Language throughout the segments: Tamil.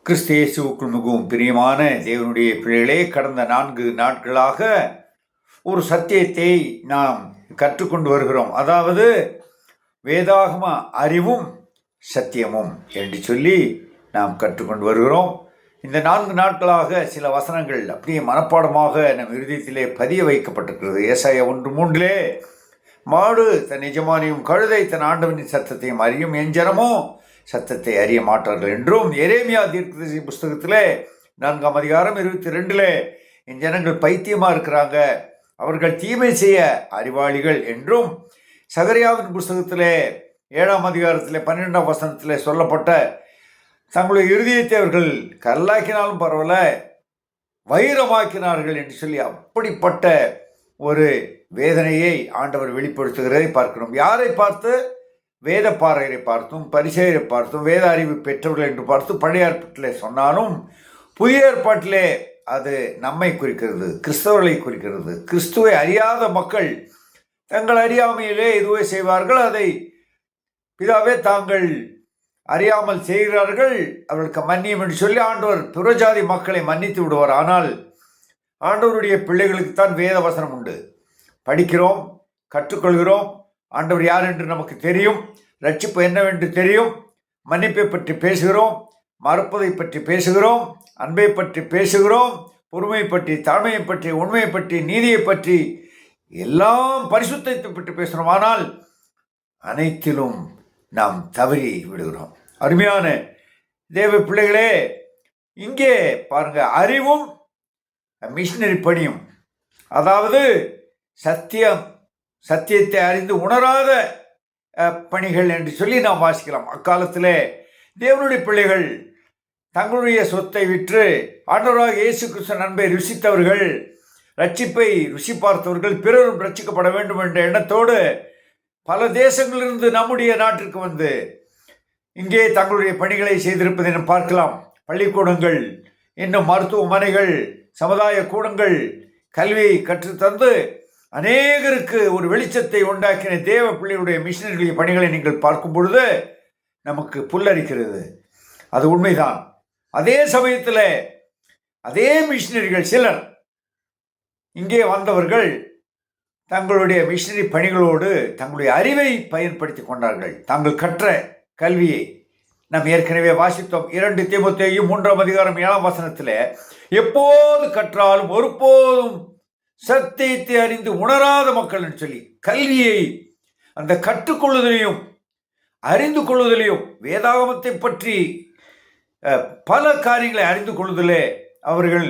கிறிஸ்து இயேசுவுக்குள் மிகவும் பிரியமான தேவனுடைய பிள்ளைகளே, கடந்த 4 நாட்களாக ஒரு சத்தியத்தை நாம் கற்றுக்கொண்டு வருகிறோம். அதாவது வேதாகம அறிவும் சத்தியமும் என்று சொல்லி நாம் கற்றுக்கொண்டு வருகிறோம். இந்த 4 நாட்களாக சில வசனங்கள் அப்படியே மனப்பாடமாக நம் இருதயத்திலே பதிய வைக்கப்பட்டிருக்கிறது. ஏசாயா 1:3 மாடு தன் எஜமானியும் கழுதை தன் ஆண்டவனின் சத்தத்தையும் அறியும், என் ஜனமோ சத்தத்தை அறிய மாட்டார்கள் என்றும், எரேமியா தீர்க்கதரிசி புஸ்தகத்திலே 4ஆம் அதிகாரம் 22 என் ஜனங்கள் பைத்தியமாக இருக்கிறாங்க, அவர்கள் தீமை செய்ய அறிவாளிகள் என்றும், சகரியாவின் புஸ்தகத்திலே 7ஆம் அதிகாரத்திலே 12ஆம் வசனத்திலே சொல்லப்பட்ட தங்களுடைய இருதயத்தை அவர்கள் கல்லாக்கினாலும் பரவாயில்ல வைரமாக்கினார்கள் என்று சொல்லி அப்படிப்பட்ட ஒரு வேதனையை ஆண்டவர் வெளிப்படுத்துகிறதை பார்க்கிறோம். யாரை பார்த்து? வேத பாறையரை பார்த்தும் பரிசேயரை பார்த்தும் வேத அறிவு பெற்றவர்கள் என்று பார்த்து பழைய ஏற்பாட்டிலே சொன்னாலும் புதிய ஏற்பாட்டிலே அது நம்மை குறிக்கிறது, கிறிஸ்தவர்களை குறிக்கிறது. கிறிஸ்துவை அறியாத மக்கள் தங்கள் அறியாமையிலே இதுவே செய்வார்கள், அதை பிதாவே தாங்கள் அறியாமல் செய்கிறார்கள், அவர்களுக்கு மன்னியும் என்று சொல்லி ஆண்டவர் புறஜாதி மக்களை மன்னித்து விடுவார். ஆனால் ஆண்டவருடைய பிள்ளைகளுக்குத்தான் வேத வசனம் உண்டு. படிக்கிறோம், கற்றுக்கொள்கிறோம், ஆண்டவர் யார் என்று நமக்கு தெரியும், ரட்சிப்பு என்னவென்று தெரியும், மன்னிப்பை பற்றி பேசுகிறோம், மறுப்பதை பற்றி பேசுகிறோம், அன்பை பற்றி பேசுகிறோம், பொறுமையை பற்றி, தாழ்மையை பற்றி, உண்மையை பற்றி, நீதியை பற்றி, எல்லாம் பரிசுத்தத்தை பற்றி பேசுகிறோம். ஆனால் அனைத்திலும் நாம் தவறி விடுகிறோம். அருமையான தேவ பிள்ளைகளே, இங்கே பாருங்க, அறிவும் மிஷினரி பணியும், அதாவது சத்தியத்தை அறிந்து உணராத பணிகள் என்று சொல்லி நாம் வாசிக்கலாம். அக்காலத்தில் தேவனுடைய பிள்ளைகள் தங்களுடைய சொத்தை விற்று ஆண்டவராக இயேசு கிறிஸ்து அன்பை ருசித்தவர்கள், ரட்சிப்பை ருசி பார்த்தவர்கள், பிறரும் ரட்சிக்கப்பட வேண்டும் என்ற எண்ணத்தோடு பல தேசங்களிலிருந்து நம்முடைய நாட்டிற்கு வந்து இங்கே தங்களுடைய பணிகளை செய்திருப்பதை நாம் பார்க்கலாம். பள்ளிக்கூடங்கள், இன்னும் மருத்துவமனைகள், சமுதாய கூடங்கள், கல்வியை கற்றுத்தந்து அநேகருக்கு ஒரு வெளிச்சத்தை உண்டாக்கின தேவ பிள்ளைகளுடைய மிஷினரிகளுடைய பணிகளை நீங்கள் பார்க்கும் பொழுது நமக்கு புல்லரிக்கிறது. அது உண்மைதான். அதே சமயத்தில் அதே மிஷினரிகள் சிலர் இங்கே வந்தவர்கள் தங்களுடைய மிஷினரி பணிகளோடு தங்களுடைய அறிவை பயன்படுத்தி கொண்டார்கள். தாங்கள் கற்ற கல்வியை நாம் ஏற்கனவே வாசித்தோம். 2 தீமோத்தேயு 3ஆம் அதிகாரம் 7ஆம் வசனத்தில் எப்போது கற்றாலும் ஒருபோதும் சத்தியத்தை அறிந்து உணராத மக்கள் என்று சொல்லி கல்வியை அந்த கற்றுக்கொள்ளுதலையும் அறிந்து கொள்ளுதலையும் வேதாகமத்தை பற்றி பல காரியங்களை அறிந்து கொள்ளுதலே அவர்கள்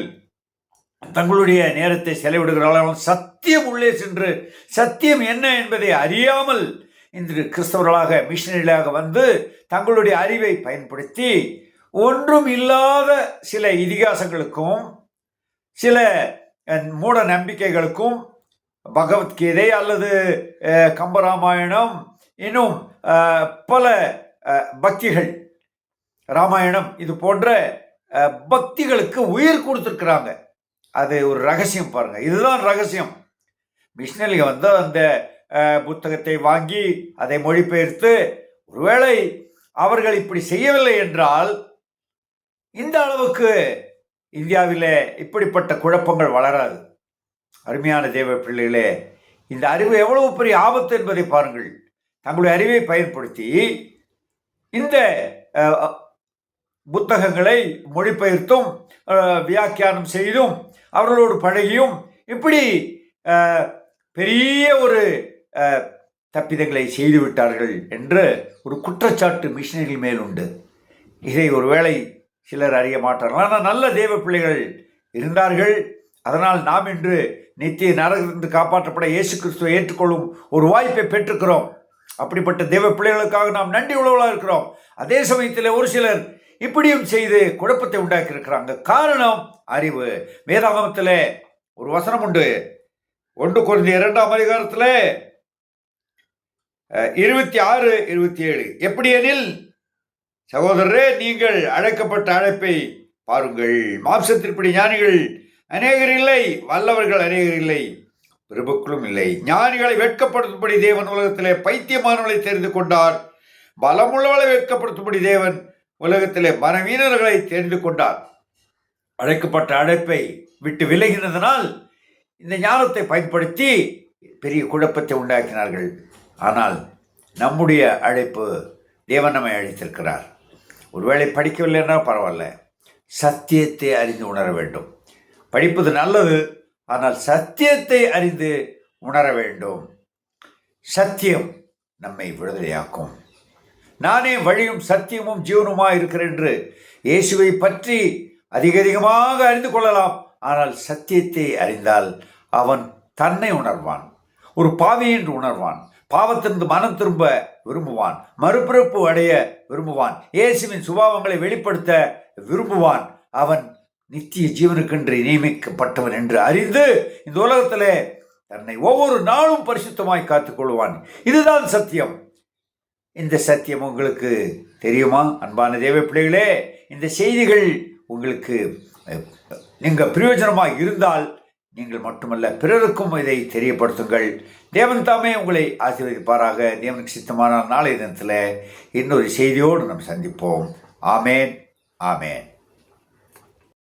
தங்களுடைய நேரத்தை செலவிடுகிறார்கள். சத்தியம் உள்ளே சென்று சத்தியம் என்ன என்பதை அறியாமல் இன்று கிறிஸ்தவர்களாக மிஷினரிகளாக வந்து தங்களுடைய அறிவை பயன்படுத்தி ஒன்றும் இல்லாத சில இதிகாசங்களுக்கும் சில மூட நம்பிக்கைகளுக்கும் பகவத்கீதை அல்லது கம்பராமாயணம் இன்னும் பல பக்திகள், ராமாயணம், இது போன்ற பக்திகளுக்கு உயிர் கொடுத்துருக்குறாங்க. அது ஒரு ரகசியம் பாருங்க. இதுதான் ரகசியம். மிஷினரிங்க வந்து அந்த புத்தகத்தை வாங்கி அதை மொழிபெயர்த்து ஒருவேளை அவர்கள் இப்படி செய்யவில்லை என்றால் இந்த அளவுக்கு இந்தியாவில் இப்படிப்பட்ட குழப்பங்கள் வளராது. அருமையான தேவ பிள்ளைகளே, இந்த அறிவு எவ்வளவு பெரிய ஆபத்து என்பதை பாருங்கள். தங்களுடைய அறிவை பயன்படுத்தி இந்த புத்தகங்களை மொழிபெயர்த்தும் வியாக்கியானம் செய்தும் அவர்களோடு பழகியும் இப்படி பெரிய ஒரு தப்பிதங்களை செய்துவிட்டார்கள் என்று ஒரு குற்றச்சாட்டு மிஷினரிகள் மேல் உண்டு. இதை ஒருவேளை சிலர் அறிய மாட்டார்கள். ஆனால் நல்ல தேவ பிள்ளைகள் இருந்தார்கள். அதனால் நாம் இன்று நித்திய நரகத்திலிருந்து காப்பாற்றப்பட இயேசு கிறிஸ்துவை ஏற்றுக்கொள்ளும் ஒரு வாய்ப்பை பெற்றிருக்கிறோம். அப்படிப்பட்ட தேவ பிள்ளைகளுக்காக நாம் நன்றி உள்ளவர்களாக இருக்கிறோம். அதே சமயத்தில் ஒரு சிலர் இப்படியும் செய்து குழப்பத்தை உண்டாக்கி இருக்கிறாங்க. காரணம் அறிவு. வேதாகமத்தில் ஒரு வசனம் உண்டு. 1 கொரிந்தியர் 2ஆம் அதிகாரத்தில் 26-27 எப்படி எனில் சகோதரரே, நீங்கள் அழைக்கப்பட்ட அழைப்பை பாருங்கள். மாம்சத்திற்படி ஞானிகள் அநேகர் இல்லை, வல்லவர்கள் அநேகர் இல்லை, பிரபுக்களும் இல்லை. ஞானிகளை வெட்கப்படுத்தும்படி தேவன் உலகத்திலே பைத்தியமானவர்களை தெரிந்து கொண்டார், பலமுள்ளவர்களை வெட்கப்படுத்தும்படி தேவன் உலகத்திலே பலவீனர்களை தெரிந்து கொண்டார். அழைக்கப்பட்ட அழைப்பை விட்டு விலகினதனால் இந்த ஞானத்தை பயன்படுத்தி பெரிய குழப்பத்தை உண்டாக்கினார்கள். ஆனால் நம்முடைய அழைப்பு, தேவன் நம்மை அழைத்திருக்கிறார். ஒருவேளை படிக்கவில்லைன்னா பரவாயில்ல, சத்தியத்தை அறிந்து உணர வேண்டும். படிப்பது நல்லது, ஆனால் சத்தியத்தை அறிந்து உணர வேண்டும். சத்தியம் நம்மை விடுதலையாக்கும். நானே வழியும் சத்தியமும் ஜீவனுமாக இருக்கிறேன் என்று இயேசுவை பற்றி அதிகமாக அறிந்து கொள்ளலாம். ஆனால் சத்தியத்தை அறிந்தால் அவன் தன்னை உணர்வான், ஒரு பாவி என்று உணர்வான், பாவத்திலிருந்து மனம் திரும்ப விரும்புவான், மறுபிறப்பு அடைய விரும்புவான், இயேசுவின் சுபாவங்களை வெளிப்படுத்த விரும்புவான். அவன் நித்திய ஜீவனுக்கென்று நியமிக்கப்பட்டவன் என்று அறிந்து இந்த உலகத்திலே தன்னை ஒவ்வொரு நாளும் பரிசுத்தமாய் காத்துக்கொள்வான். இதுதான் சத்தியம். இந்த சத்தியம் உங்களுக்கு தெரியுமா? அன்பான தேவ பிள்ளைகளே, இந்த செய்திகள் உங்களுக்கு நீங்கள் பிரயோஜனமாக இருந்தால் நீங்கள் மட்டுமல்ல, பிறருக்கும் இதை தெரியப்படுத்துங்கள். தேவன் தாமே உங்களை ஆசீர்வதிப்பாராக. தேவனுக்கு சித்தமான நாளைய தினத்தில் இன்னொரு செய்தியோடு நாம் சந்திப்போம். ஆமேன், ஆமேன்.